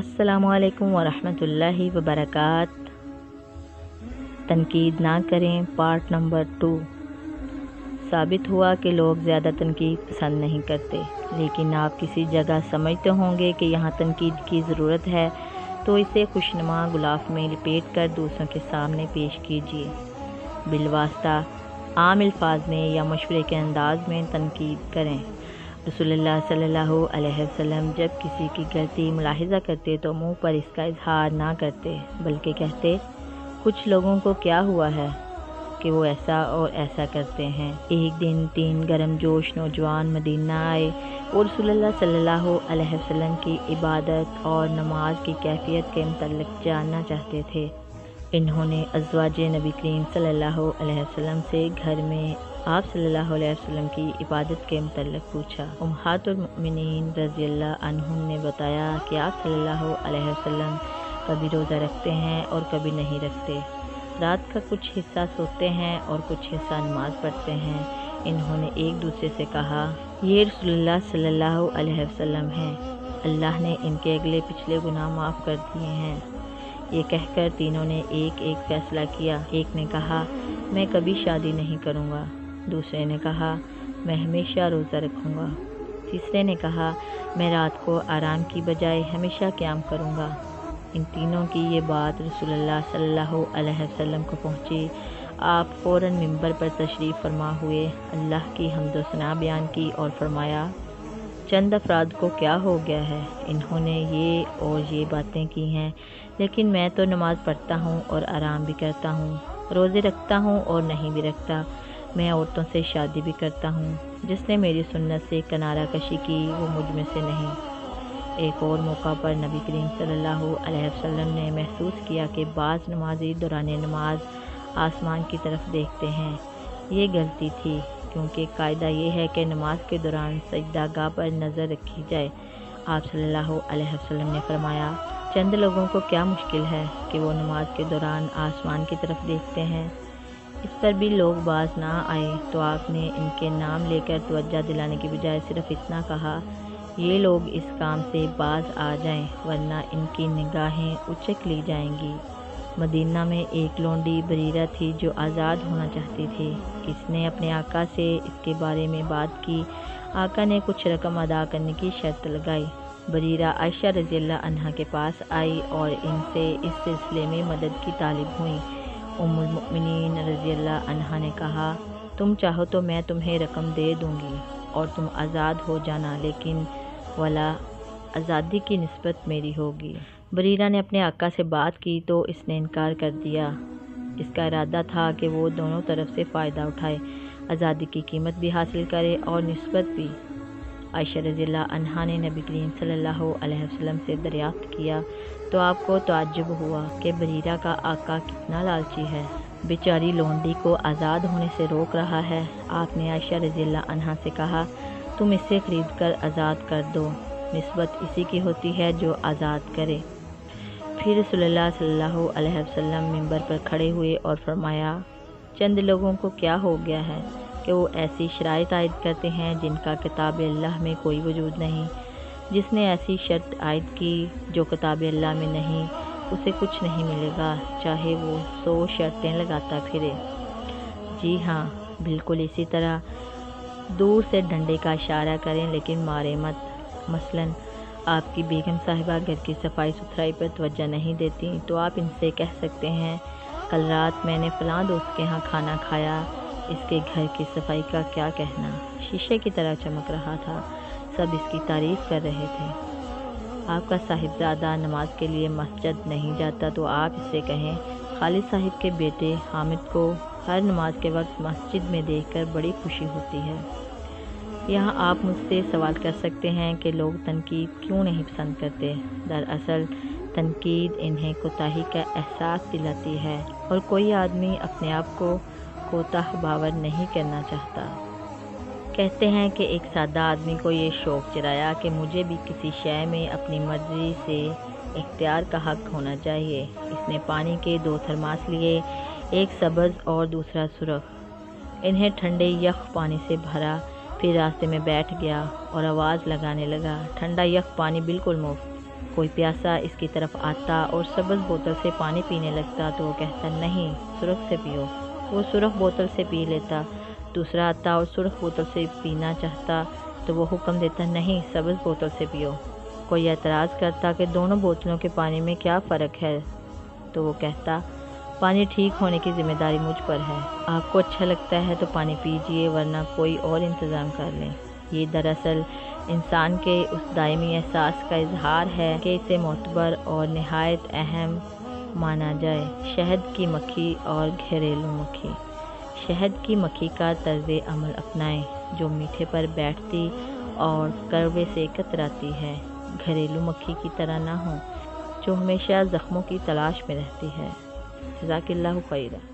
السلام علیکم ورحمۃ اللہ وبرکاتہ۔ تنقید نہ کریں، پارٹ نمبر 2۔ ثابت ہوا کہ لوگ زیادہ تنقید پسند نہیں کرتے، لیکن آپ کسی جگہ سمجھتے ہوں گے کہ یہاں تنقید کی ضرورت ہے تو اسے خوشنما غلاف میں لپیٹ کر دوسروں کے سامنے پیش کیجیے۔ بالواسطہ عام الفاظ میں یا مشورے کے انداز میں تنقید کریں۔ رسول اللہ صلی اللہ علیہ وسلم جب کسی کی غلطی ملاحظہ کرتے تو منہ پر اس کا اظہار نہ کرتے، بلکہ کہتے کچھ لوگوں کو کیا ہوا ہے کہ وہ ایسا اور ایسا کرتے ہیں۔ ایک دن 3 گرم جوش نوجوان مدینہ آئے اور رسول اللہ صلی اللہ علیہ وسلم کی عبادت اور نماز کی کیفیت کے متعلق جاننا چاہتے تھے۔ انہوں نے ازواج نبی کریم صلی اللہ علیہ وسلم سے گھر میں آپ صلی اللہ علیہ وسلم کی عبادت کے متعلق پوچھا۔ امہات المؤمنین رضی اللہ عنہن نے بتایا کہ آپ صلی اللہ علیہ وسلم کبھی روزہ رکھتے ہیں اور کبھی نہیں رکھتے، رات کا کچھ حصہ سوتے ہیں اور کچھ حصہ نماز پڑھتے ہیں۔ انہوں نے ایک دوسرے سے کہا، یہ رسول اللہ صلی اللہ علیہ وسلم ہیں، اللہ نے ان کے اگلے پچھلے گناہ معاف کر دیے ہیں۔ یہ کہہ کر تینوں نے ایک ایک فیصلہ کیا۔ ایک نے کہا، میں کبھی شادی نہیں کروں گا۔ دوسرے نے کہا، میں ہمیشہ روزہ رکھوں گا۔ تیسرے نے کہا، میں رات کو آرام کی بجائے ہمیشہ قیام کروں گا۔ ان تینوں کی یہ بات رسول اللہ صلی اللہ علیہ وسلم کو پہنچی۔ آپ فوراً ممبر پر تشریف فرما ہوئے، اللہ کی حمد و ثنا بیان کی اور فرمایا، چند افراد کو کیا ہو گیا ہے، انہوں نے یہ اور یہ باتیں کی ہیں، لیکن میں تو نماز پڑھتا ہوں اور آرام بھی کرتا ہوں، روزے رکھتا ہوں اور نہیں بھی رکھتا، میں عورتوں سے شادی بھی کرتا ہوں، جس نے میری سنت سے کنارہ کشی کی وہ مجھ میں سے نہیں۔ ایک اور موقع پر نبی کریم صلی اللہ علیہ وسلم نے محسوس کیا کہ بعض نمازی دوران نماز آسمان کی طرف دیکھتے ہیں۔ یہ غلطی تھی، کیونکہ قاعدہ یہ ہے کہ نماز کے دوران سجدہ گاہ پر نظر رکھی جائے۔ آپ صلی اللہ علیہ وسلم نے فرمایا، چند لوگوں کو کیا مشکل ہے کہ وہ نماز کے دوران آسمان کی طرف دیکھتے ہیں۔ اس پر بھی لوگ باز نہ آئے تو آپ نے ان کے نام لے کر توجہ دلانے کی بجائے صرف اتنا کہا، یہ لوگ اس کام سے باز آ جائیں ورنہ ان کی نگاہیں اچک لی جائیں گی۔ مدینہ میں ایک لونڈی بریرہ تھی جو آزاد ہونا چاہتی تھی۔ اس نے اپنے آقا سے اس کے بارے میں بات کی۔ آقا نے کچھ رقم ادا کرنے کی شرط لگائی۔ بریرہ عائشہ رضی اللہ عنہا کے پاس آئی اور ان سے اس سلسلے میں مدد کی طالب ہوئیں۔ ام المؤمنین رضی اللہ عنہا نے کہا، تم چاہو تو میں تمہیں رقم دے دوں گی اور تم آزاد ہو جانا، لیکن ولا آزادی کی نسبت میری ہوگی۔ بریرہ نے اپنے آقا سے بات کی تو اس نے انکار کر دیا۔ اس کا ارادہ تھا کہ وہ دونوں طرف سے فائدہ اٹھائے، آزادی کی قیمت بھی حاصل کرے اور نسبت بھی۔ عائشہ رضی اللہ عنہا نے نبی کریم صلی اللہ علیہ وسلم سے دریافت کیا تو آپ کو تعجب ہوا کہ بریرہ کا آقا کتنا لالچی ہے، بیچاری لونڈی کو آزاد ہونے سے روک رہا ہے۔ آپ نے عائشہ رضی اللہ عنہا سے کہا، تم اسے خرید کر آزاد کر دو، نسبت اسی کی ہوتی ہے جو آزاد کرے۔ پھر رسول اللہ صلی اللہ علیہ وسلم ممبر پر کھڑے ہوئے اور فرمایا، چند لوگوں کو کیا ہو گیا ہے کہ وہ ایسی شرائط عائد کرتے ہیں جن کا کتاب اللہ میں کوئی وجود نہیں۔ جس نے ایسی شرط عائد کی جو کتاب اللہ میں نہیں، اسے کچھ نہیں ملے گا، چاہے وہ 100 شرطیں لگاتا پھرے۔ جی ہاں، بالکل اسی طرح دور سے ڈنڈے کا اشارہ کریں لیکن مارے مت۔ مثلاً آپ کی بیگم صاحبہ گھر کی صفائی ستھرائی پر توجہ نہیں دیتی تو آپ ان سے کہہ سکتے ہیں، کل رات میں نے فلاں دوست کے ہاں کھانا کھایا، اس کے گھر کی صفائی کا کیا کہنا، شیشے کی طرح چمک رہا تھا، سب اس کی تعریف کر رہے تھے۔ آپ کا صاحبزادہ نماز کے لیے مسجد نہیں جاتا تو آپ اس سے کہیں، خالد صاحب کے بیٹے حامد کو ہر نماز کے وقت مسجد میں دیکھ کر بڑی خوشی ہوتی ہے۔ یہاں آپ مجھ سے سوال کر سکتے ہیں کہ لوگ تنقید کیوں نہیں پسند کرتے۔ دراصل تنقید انہیں کوتاہی کا احساس دلاتی ہے اور کوئی آدمی اپنے آپ کو کوتاہ باور نہیں کرنا چاہتا۔ کہتے ہیں کہ ایک سادہ آدمی کو یہ شوق چرایا کہ مجھے بھی کسی شے میں اپنی مرضی سے اختیار کا حق ہونا چاہیے۔ اس نے پانی کے 2 تھرماس لیے، ایک سبز اور دوسرا سرخ، انہیں ٹھنڈے یخ پانی سے بھرا، پھر راستے میں بیٹھ گیا اور آواز لگانے لگا، ٹھنڈا یخ پانی بالکل مفت۔ کوئی پیاسا اس کی طرف آتا اور سبز بوتل سے پانی پینے لگتا تو وہ کہتا نہیں، سرخ سے پیو۔ وہ سرخ بوتل سے پی لیتا۔ دوسرا آتا اور سرخ بوتل سے پینا چاہتا تو وہ حکم دیتا نہیں، سبز بوتل سے پیو۔ کوئی اعتراض کرتا کہ دونوں بوتلوں کے پانی میں کیا فرق ہے تو وہ کہتا پانی ٹھیک ہونے کی ذمہ داری مجھ پر ہے، آپ کو اچھا لگتا ہے تو پانی پیجئے ورنہ کوئی اور انتظام کر لیں۔ یہ دراصل انسان کے اس دائمی احساس کا اظہار ہے کہ اسے معتبر اور نہایت اہم مانا جائے۔ شہد کی مکھی اور گھریلو مکھی۔ شہد کی مکھی کا طرز عمل اپنائیں جو میٹھے پر بیٹھتی اور کڑوے سے کتراتی ہے، گھریلو مکھی کی طرح نہ ہو جو ہمیشہ زخموں کی تلاش میں رہتی ہے۔ جزاک اللہ خیرہ۔